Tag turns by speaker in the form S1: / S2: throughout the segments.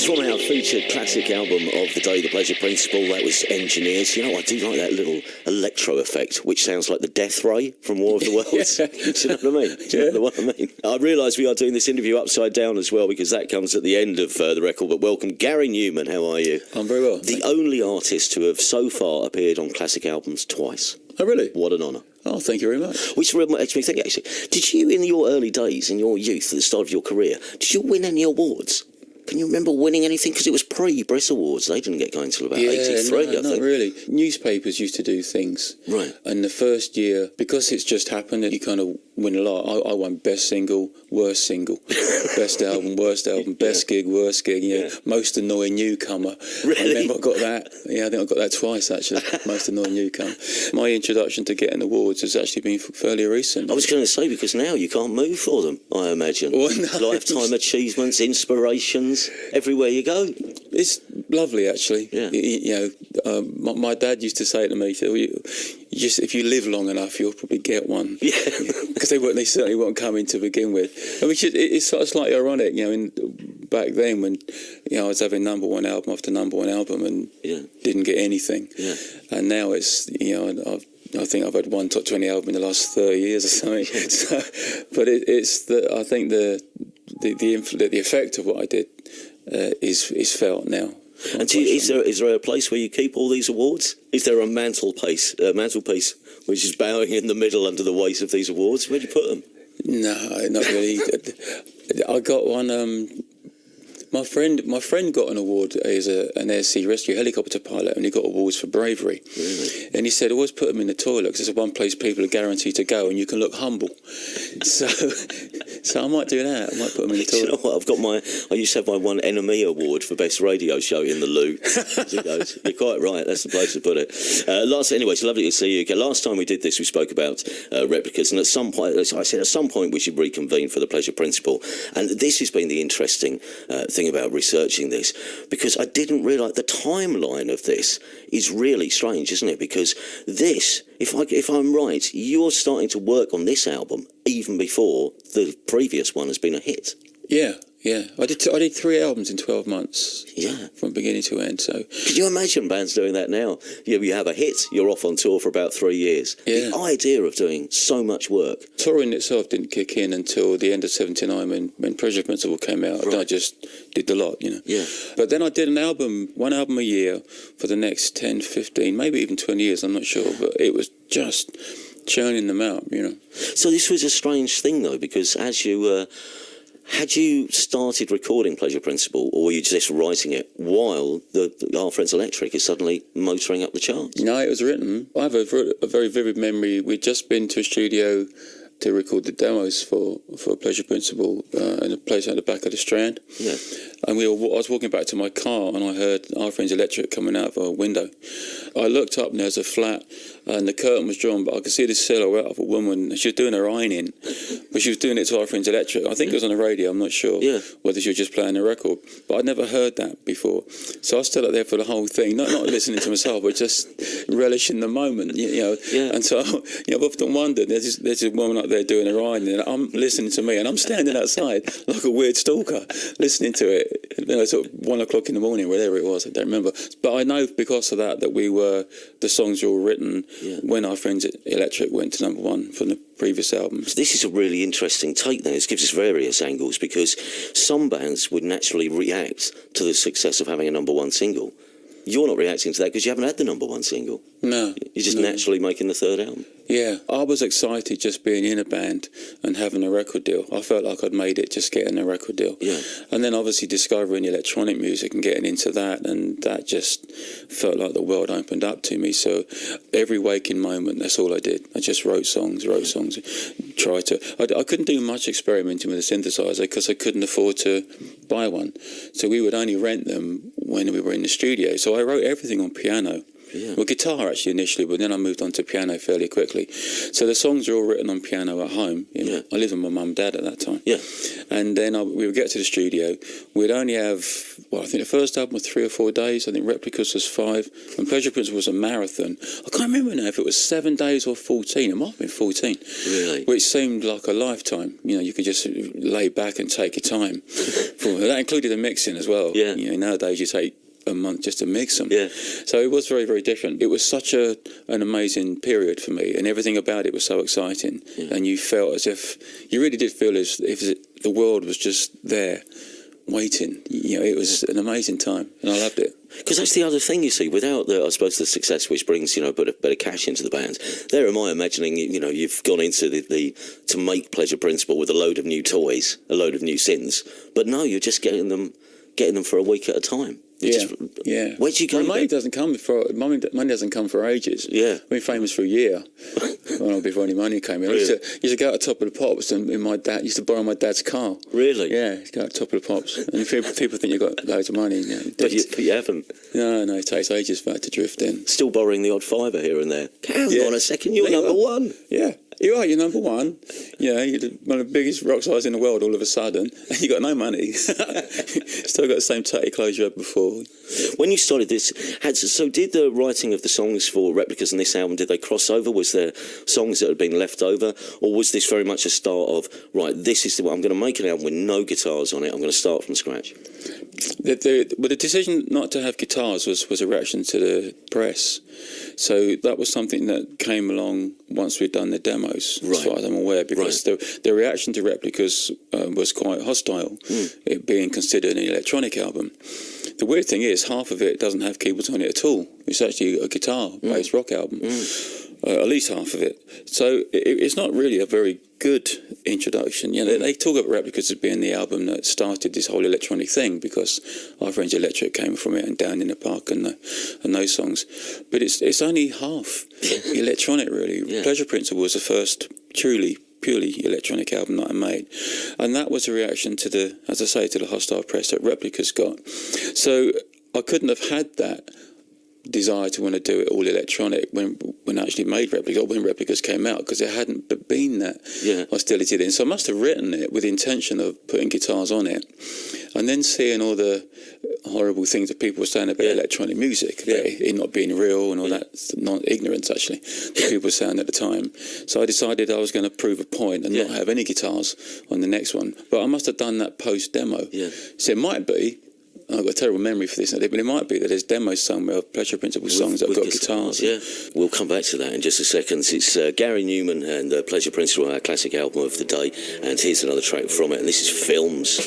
S1: From our featured classic album of the day, The Pleasure Principle, that was Engineers. You know, I do like that little electro effect, which sounds like the death ray from War of the Worlds.
S2: Yeah.
S1: Do you know what I mean? Do you know what I mean? I realise we are doing this interview upside down as well, because that comes at the end of the record. But welcome, Gary Numan. How are you?
S2: I'm very well.
S1: The only artist to have so far appeared on classic albums twice.
S2: Oh, really?
S1: What an honour.
S2: Oh, thank you very much.
S1: Which makes me think, actually, did you, in your early days, in your youth, at the start of your career, did you win any awards? Can you remember winning anything? Because it was pre-Briss Awards. They didn't get going until about 83, I think.
S2: Not really. Newspapers used to do things.
S1: Right.
S2: And the first year, because it's just happened, you kind of win a lot. I won best single, worst single, best album, worst album, best gig, worst gig, most annoying newcomer.
S1: Really?
S2: I remember I got that. Yeah, I think I got that twice, actually, most annoying newcomer. My introduction to getting awards has actually been fairly recent.
S1: I was going to say, because now you can't move for them, I imagine.
S2: Well, no.
S1: Lifetime achievements, inspirations, everywhere you go.
S2: It's lovely, actually.
S1: Yeah.
S2: My dad used to say to me, if you live long enough, you'll probably get one.
S1: Yeah.
S2: Because they certainly weren't coming to begin with. I mean, it's sort of slightly ironic, back then when, I was having number one album after number one album and didn't get anything. Yeah. And now it's, I think I've had one top 20 album in the last 30 years or something. But I think the effect of what I did is felt now.
S1: And is there a place where you keep all these awards? Is there a mantelpiece which is bowing in the middle under the weight of these awards? Where do you put them?
S2: No, not really. I got one. My friend got an award as an air sea rescue helicopter pilot, and he got awards for bravery.
S1: Really?
S2: And he said, always put them in the toilet, because it's one place people are guaranteed to go, and you can look humble. So I might do that. I might put them in the toilet.
S1: You know what? I used to have my one Enemy Award for best radio show in the loo. As it goes. You're quite right. That's the place to put it. Anyway, it's lovely to see you. Last time we did this, we spoke about replicas, and at some point, as I said, at some point we should reconvene for the Pleasure Principle. And this has been the interesting thing about researching this, because I didn't realise the timeline of this is really strange, isn't it? Because this, if I'm right, you're starting to work on this album even before the previous one has been a hit. Yeah. I did 3 albums in 12 months. Yeah. From beginning to end. So could you imagine bands doing that now? You have a hit, you're off on tour for about 3 years. Yeah. The idea of doing so much work. Touring itself didn't kick in until the end of 79 when Pleasure Principle came out. Right. And I just did the lot, Yeah. But then I did one album a year for the next 10, 15, maybe even 20 years, I'm not sure. But it was just churning them out, So this was a strange thing, though, because as you... had you started recording Pleasure Principle, or were you just writing it while Our Friends Electric is suddenly motoring up the charts? No, it was written. I have a very vivid memory. We'd just been to a studio to record the demos for Pleasure Principle in a place at the back of the Strand. Yeah. And I was walking back to my car, and I heard Our Friends Electric coming out of a window. I looked up, and there was a flat, and the curtain was drawn, but I could see the silhouette of a woman. She was doing her ironing, but she was doing it to Our Friends Electric. I think it was on the radio, I'm not sure whether she was just playing a record, but I'd never heard that before. So I stood up there for the whole thing, not listening to myself, but just relishing the moment, And so, I've often wondered, there's this woman up there doing her ironing, and I'm listening to me, and I'm standing outside like a weird stalker, listening to it, sort of 1 o'clock in the morning, whatever it was, I don't remember. But I know because of that the songs were all written when Our Friends Electric went to number one from the previous albums. This is a really interesting take then. This gives us various angles, because some bands would naturally react to the success of having a number one single. You're not reacting to that because you haven't had the number one single. No. You're just naturally making the third album. Yeah, I was excited just being in a band and having a record deal. I felt like I'd made it just getting a record deal. Yeah. And then obviously discovering electronic music and getting into that, and that just felt like the world opened up to me. So every waking moment, that's all I did. I just wrote songs. I couldn't do much experimenting with a synthesizer because I couldn't afford to buy one. So we would only rent them when we were in the studio. So I wrote everything on piano.
S2: Well, guitar actually initially, but then I moved on to piano fairly quickly. So the songs are all written on piano at home. I lived with my mum and dad at that time. And then we would get to the studio. We'd only have, I think the first album was 3 or 4 days. I think Replicas was 5. And Pleasure Principle was a marathon. I can't remember now if it was 7 days or 14. It might have been 14.
S1: Really?
S2: Which seemed like a lifetime. You could just lay back and take your time. That included the mixing as well. Nowadays you take a month just to mix them. So it was very, very different. It was such an amazing period for me, and everything about it was so exciting. And you felt as if, you really did feel as if the world was just there waiting. It was an amazing time, and I loved it.
S1: Because that's the other thing, you see, without the success which brings, a bit of cash into the band, there am I imagining, you've gone into to make Pleasure Principle with a load of new toys, a load of new synths, but no, you're just getting them for a week at a time. Where'd you go?
S2: Money doesn't come for ages. I've been famous for a year. Before any money came in. I used to go out the top of the pops, and my dad used to borrow my dad's car.
S1: Really?
S2: Yeah, go out the top of the pops. And people think you've got loads of money.
S1: But you haven't.
S2: No, it takes ages for that to drift in.
S1: Still borrowing the odd fiver here and there. Hang on a second, you're number one.
S2: Yeah. You are, you're number one. You're one of the biggest rock stars in the world all of a sudden, and you got no money. Still got the same tatty clothes you had before.
S1: When you started this, did the writing of the songs for Replicas and this album, did they cross over? Was there songs that had been left over? Or was this very much a start of, right, this is I'm going to make an album with no guitars on it, I'm going to start from scratch?
S2: The decision not to have guitars was a reaction to the press. So that was something that came along once we'd done the demos, as far as I'm aware, because the reaction to Replicas was quite hostile, it being considered an electronic album. The weird thing is, half of it doesn't have keyboards on it at all. It's actually a guitar-based rock album, at least half of it. So it's not really a very good introduction. They talk about Replicas as being the album that started this whole electronic thing, because Our Friends Electric came from it, and Down in the Park and those songs. But it's only half electronic, really. Pleasure Principle was the first purely electronic album that I made, and that was a reaction to the hostile press that Replicas got. So I couldn't have had that desire to want to do it all electronic when I actually made Replicas, when Replicas came out, because there hadn't been that hostility then. So I must have written it with the intention of putting guitars on it, and then seeing all the horrible things that people were saying about electronic music, about it not being real and all that ignorance actually that people were saying at the time. So I decided I was going to prove a point and not have any guitars on the next one. But I must have done that post demo. So it might be, I've got a terrible memory for this, but it might be that there's demos somewhere of Pleasure Principle songs that have got guitars.
S1: We'll come back to that in just a second. It's Gary Numan and Pleasure Principle, our classic album of the day, and here's another track from it, and this is Films.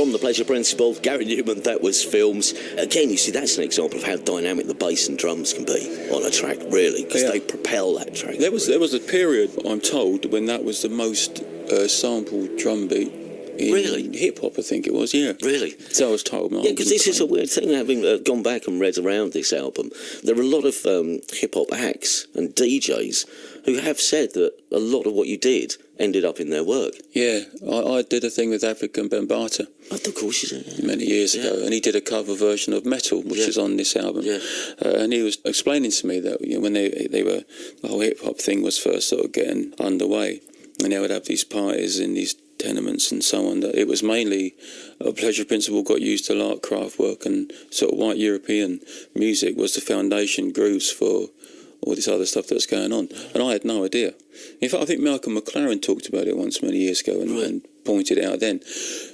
S1: From The Pleasure Principle, Gary Numan, that was Films. Again, you see, that's an example of how dynamic the bass and drums can be on a track, really, because they propel that track.
S2: There was a period, I'm told, when that was the most sampled drum beat in hip-hop, I think it was,
S1: Really?
S2: So I was told.
S1: Yeah, because this is a weird thing, having gone back and read around this album. There are a lot of hip-hop acts and DJs who have said that a lot of what you did ended up in their work.
S2: Yeah, I did a thing with African Bambaataa.
S1: Of course you did.
S2: Many years ago, and he did a cover version of Metal, which is on this album. Yeah. And he was explaining to me that when they were, the whole hip-hop thing was first sort of getting underway, and they would have these parties in these tenements and so on, that it was mainly a Pleasure Principle got used to art, craft work, and sort of white European music was the foundation grooves for all this other stuff that was going on. And I had no idea. In fact, I think Malcolm McLaren talked about it once many years ago and pointed it out then.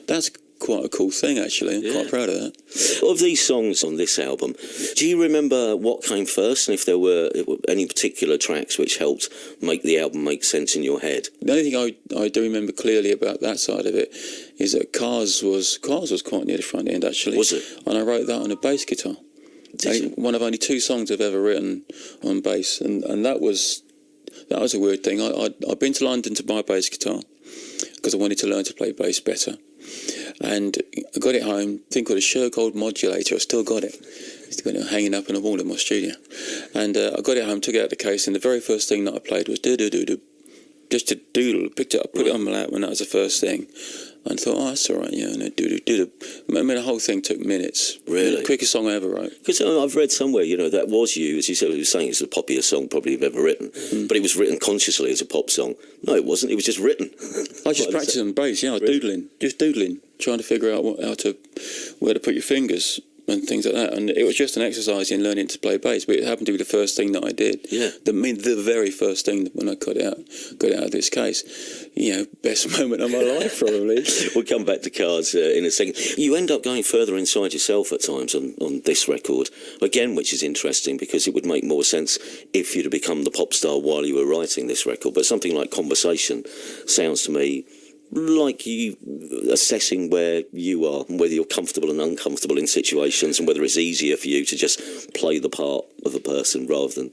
S2: That's quite a cool thing, actually. I'm quite proud of that.
S1: Of these songs on this album, do you remember what came first, and if there were any particular tracks which helped make the album make sense in your head?
S2: The only thing I do remember clearly about that side of it is that Cars was quite near the front end, actually.
S1: Was it?
S2: And I wrote that on a bass guitar. One of only 2 songs I've ever written on bass, and that was a weird thing. I'd been to London to buy a bass guitar because I wanted to learn to play bass better, and I got it home. Thing called a Shergold modulator. I still got it. It's got it hanging up on the wall in my studio, and I got it home, took it out of the case, and the very first thing that I played was do do do do, just a doodle. Picked it up, put it on my lap, and that was the first thing. And thought, oh, that's all right, yeah, no, do. I mean, the whole thing took minutes.
S1: Really?
S2: The quickest song I ever wrote.
S1: Because I've read somewhere, that was you, as you said, you were saying it's the poppiest song probably you've ever written, but it was written consciously as a pop song. No, it wasn't. It was just written.
S2: I just practiced on bass, doodling, trying to figure out where to put your fingers and things like that. And it was just an exercise in learning to play bass, but it happened to be the first thing that I did.
S1: Yeah.
S2: The very first thing when I got out of this case. Best moment of my life, probably.
S1: We'll come back to Cars in a second. You end up going further inside yourself at times on this record, again, which is interesting because it would make more sense if you'd have become the pop star while you were writing this record. But something like Conversation sounds to me like you assessing where you are and whether you're comfortable and uncomfortable in situations, and whether it's easier for you to just play the part of a person rather than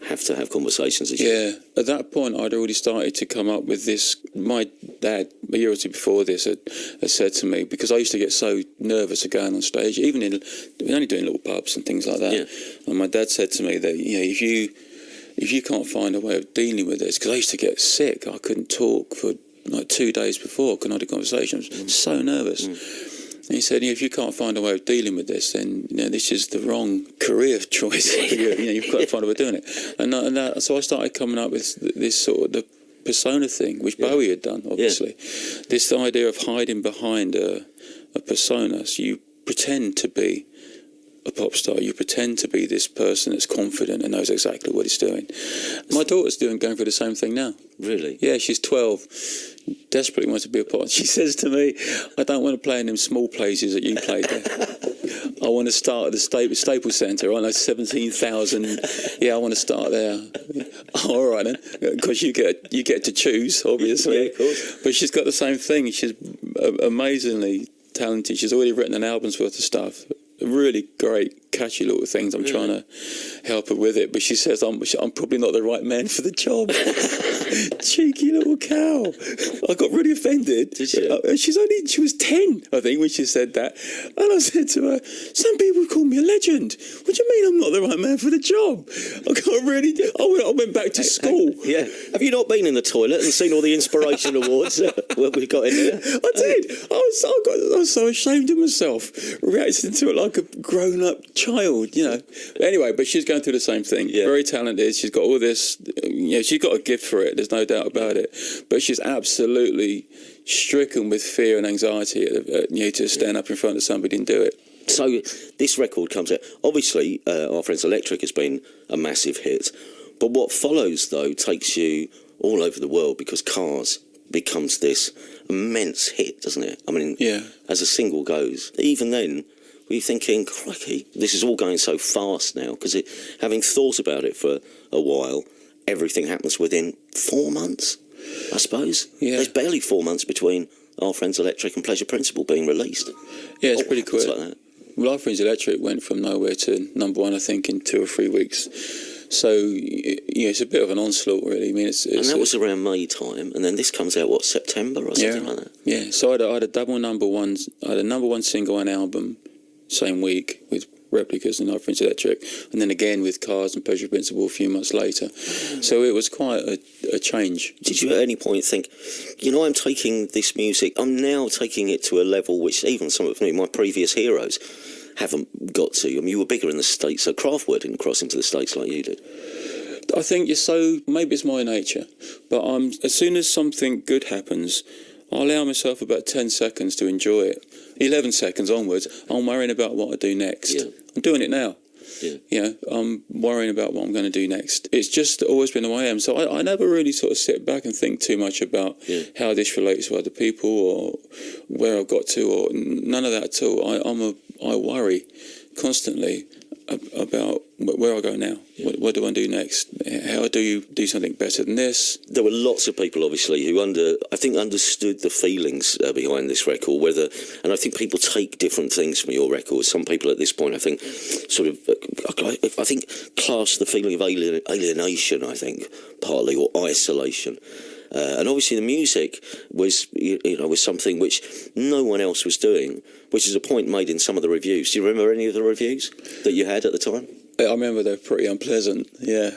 S1: have to have conversations.
S2: At that point I'd already started to come up with this. My dad, a year or two before this, had said to me, because I used to get so nervous of going on stage, even only doing little pubs and things like that, and my dad said to me that if you can't find a way of dealing with this, because I used to get sick, I couldn't talk for like 2 days before I had a conversation. I was so nervous. And he said, if you can't find a way of dealing with this, then this is the wrong career choice. You've got to find a way of doing it. And so I started coming up with this sort of the persona thing, which Bowie had done, obviously. This idea of hiding behind a persona. So you pretend to be a pop star, you pretend to be this person that's confident and knows exactly what he's doing. My daughter's going through the same thing now.
S1: Really?
S2: Yeah, she's 12, desperately wants to be a pop. She says to me, I don't want to play in them small places that you played there. I want to start at the Staples Centre. I know 17,000. Yeah, I want to start there. Oh, all right then, because you get to choose, obviously.
S1: Yeah, of course.
S2: But she's got the same thing. She's amazingly talented. She's already written an album's worth of stuff. Really great, catchy little things. I'm trying to help her with it, but she says I'm probably not the right man for the job. Cheeky little cow. I got really offended.
S1: Did you?
S2: She was 10, I think, when she said that. And I said to her, some people call me a legend. What do you mean I'm not the right man for the job? I went back to school.
S1: Yeah. Have you not been in the toilet and seen all the inspiration awards what we've got in there?
S2: I did. I was so ashamed of myself, reacting to it like a grown-up child, Anyway, but she's going through the same thing. Yeah. Very talented. She's got all this, she's got a gift for it. There's no doubt about it. But she's absolutely stricken with fear and anxiety to stand up in front of somebody and do it.
S1: So this record comes out. Obviously, Our Friends Electric has been a massive hit. But what follows, though, takes you all over the world, because Cars becomes this immense hit, doesn't it? I mean, as a single goes. Even then, were you thinking, crikey, this is all going so fast now? Because having thought about it for a while, everything happens within 4 months, I suppose. Yeah. There's barely 4 months between Our Friends Electric and Pleasure Principle being released.
S2: Yeah, it's pretty quick.
S1: Like that.
S2: Well, Our Friends Electric went from nowhere to number one, I think, in 2 or 3 weeks. So, it's a bit of an onslaught, really. I mean, it's
S1: and that was around May time, and then this comes out, September or something like that?
S2: Yeah, so I had a double number one. I had a number one single and album same week with Replicas and Our Friends Electric, and then again with Cars and Pleasure Principle a few months later. So it was quite a change.
S1: Did you at any point think, I'm taking this music, I'm now taking it to a level which even some of my previous heroes haven't got to? I mean, you were bigger in the States, so Kraftwerk didn't cross into the States like you did.
S2: I think maybe it's my nature, but as soon as something good happens, I allow myself about 10 seconds to enjoy it. 11 seconds onwards, I'm worrying about what I do next. Yeah. I'm doing it now. Yeah. I'm worrying about what I'm going to do next. It's just always been the way I am. So I never really sort of sit back and think too much about how this relates to other people or where I've got to, or none of that at all. I worry constantly about where I go now. What do I do next? How do you do something better than this?
S1: There were lots of people, obviously, who understood the feelings behind this record. And I think people take different things from your record. Some people at this point, I think, class the feeling of alienation. I think partly, or isolation. And obviously the music was something which no one else was doing, which is a point made in some of the reviews. Do you remember any of the reviews that you had at the time?
S2: I remember they're pretty unpleasant, yeah.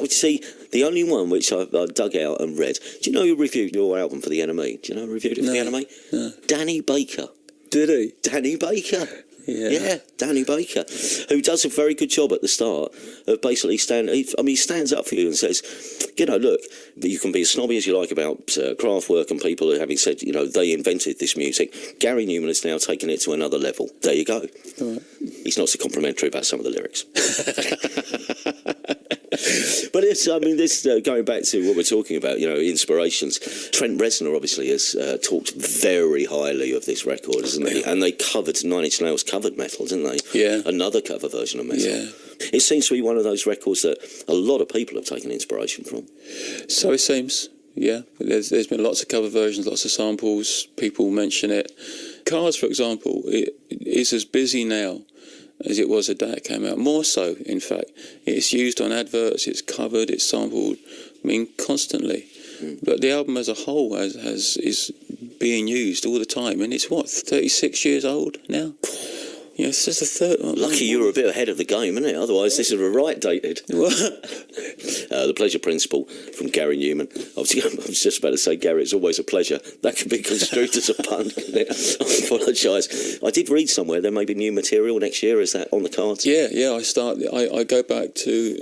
S1: See, the only one which I dug out and read, do you know who reviewed your album for the NME? Do you know who reviewed it for the NME?
S2: No.
S1: Danny Baker.
S2: Did he?
S1: Danny Baker.
S2: Yeah,
S1: Danny Baker, who does a very good job at the start of basically he stands up for you and says, look, you can be as snobby as you like about Kraftwerk and people having said, they invented this music. Gary Numan has now taken it to another level. There you go.
S2: Right.
S1: He's not so complimentary about some of the lyrics. But this going back to what we're talking about, inspirations. Trent Reznor obviously has talked very highly of this record, hasn't he? And they covered, Nine Inch Nails covered Metal, didn't they?
S2: Yeah.
S1: Another cover version of Metal.
S2: Yeah.
S1: It seems to be one of those records that a lot of people have taken inspiration from.
S2: So it seems, yeah. There's been lots of cover versions, lots of samples, people mention it. Cars, for example, it is as busy now as it was the day it came out. More so, in fact. It's used on adverts, it's covered, it's sampled, constantly. But the album as a whole is being used all the time, and it's 36 years old now? It's just a third.
S1: Lucky you were a bit ahead of the game, isn't it? Otherwise, this is right dated. The Pleasure Principle from Gary Numan. Obviously, I was just about to say, Gary, it's always a pleasure. That could be construed as a pun, couldn't it? I apologise. I did read somewhere there may be new material next year. Is that on the cards? Yeah.
S2: I go back to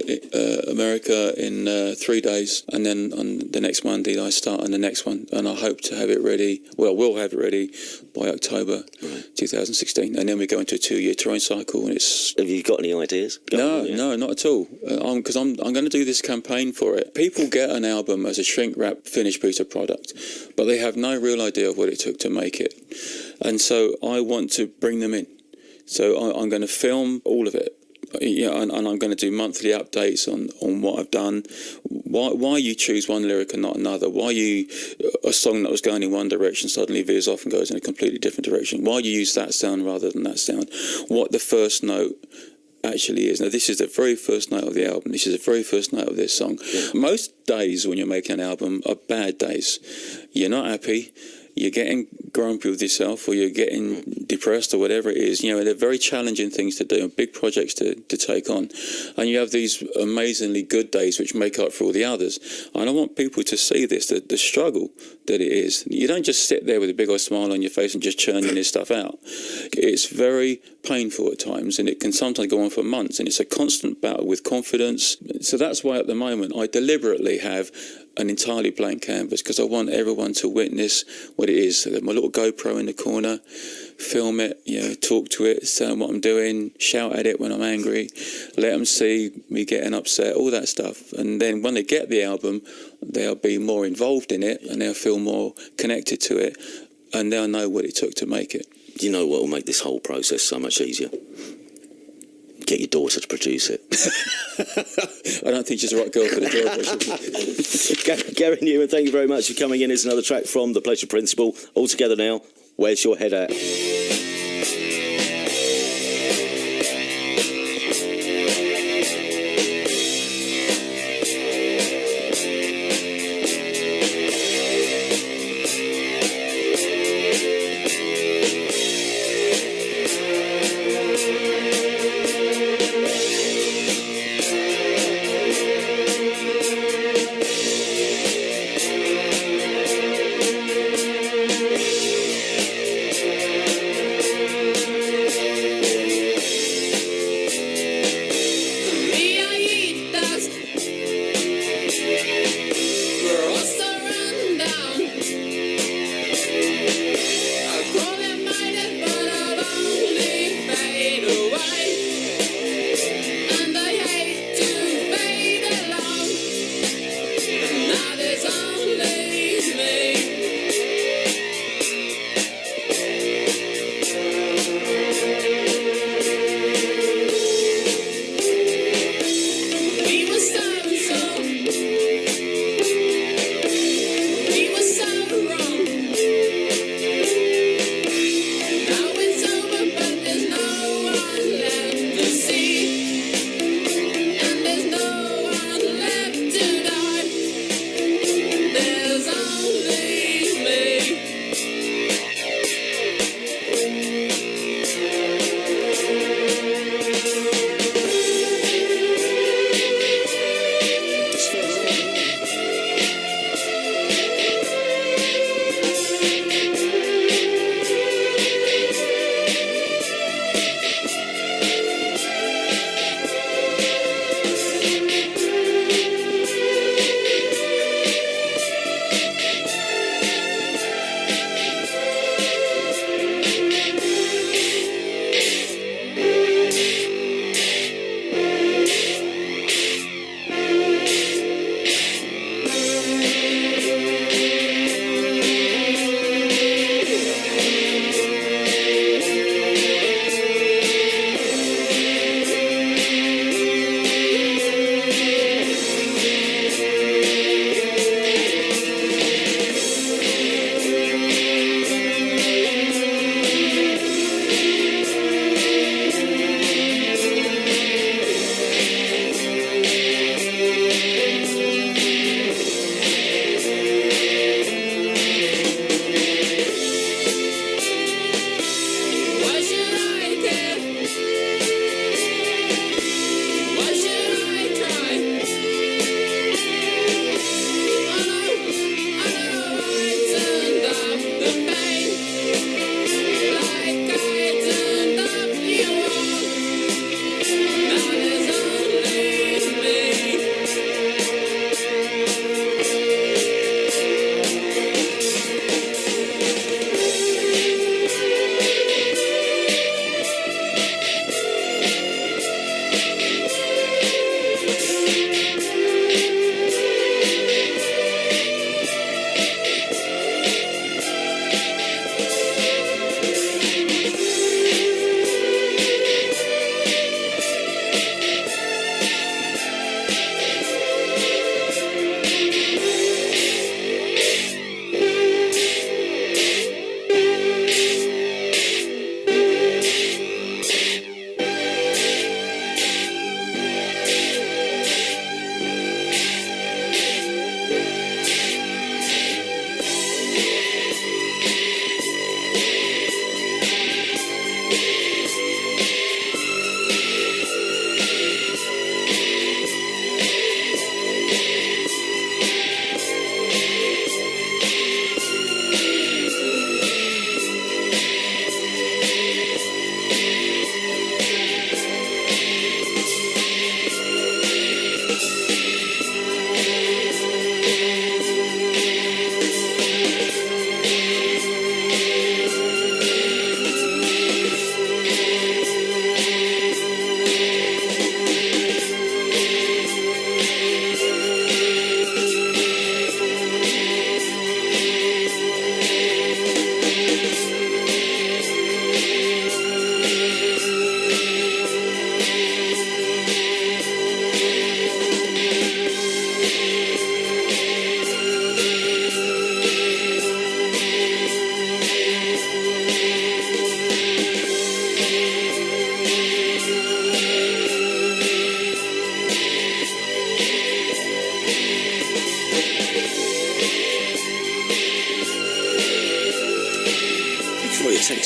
S2: America in 3 days, and then on the next Monday I start on the next one, and I hope to have it ready. Well, we'll have it ready by October 2016, and then we go into a 2-year touring cycle. And
S1: have you got any ideas?
S2: No, not at all. Because I'm going to do this campaign for it. People get an album as a shrink-wrap finished piece of product, but they have no real idea of what it took to make it. And so I want to bring them in. So I'm going to film all of it. And I'm going to do monthly updates on what I've done, why you choose one lyric and not another, why a song that was going in one direction suddenly veers off and goes in a completely different direction, why you use that sound rather than that sound, what the first note actually is. Now, this is the very first note of the album. This is the very first note of this song. Yeah. Most days when you're making an album are bad days. You're not happy. You're getting grumpy with yourself, or you're getting depressed, or whatever it is. They're very challenging things to do and big projects to take on. And you have these amazingly good days which make up for all the others. And I want people to see this, the struggle that it is. You don't just sit there with a big old smile on your face and just churning this stuff out. It's very painful at times, and it can sometimes go on for months, and it's a constant battle with confidence. So that's why at the moment I deliberately have an entirely blank canvas, because I want everyone to witness what it is. So my little GoPro in the corner, film it, talk to it, tell them what I'm doing, shout at it when I'm angry, let them see me getting upset, all that stuff. And then when they get the album, they'll be more involved in it, and they'll feel more connected to it, and they'll know what it took to make it.
S1: Do you know what will make this whole process so much easier? Get your daughter to produce it.
S2: I don't think she's the right girl for the job.
S1: Gary Numan, thank you very much for coming in. Here's another track from The Pleasure Principle. All together now. Where's your head at?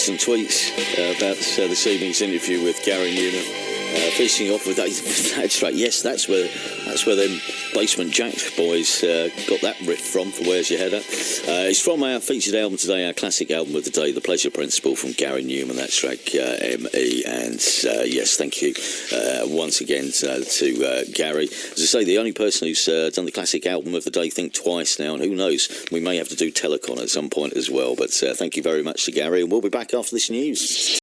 S1: some tweets about this evening's interview with Gary Numan. Finishing off with that track. Yes, that's where them Basement Jack boys got that riff from, for Where's Your Head At. It's from our featured album today, our classic album of the day, The Pleasure Principle, from Gary Numan. That track, M.E. And yes, thank you once again to Gary. As I say, the only person who's done the classic album of the day, think twice now, and who knows, we may have to do Telecon at some point as well. But thank you very much to Gary, and we'll be back after this news.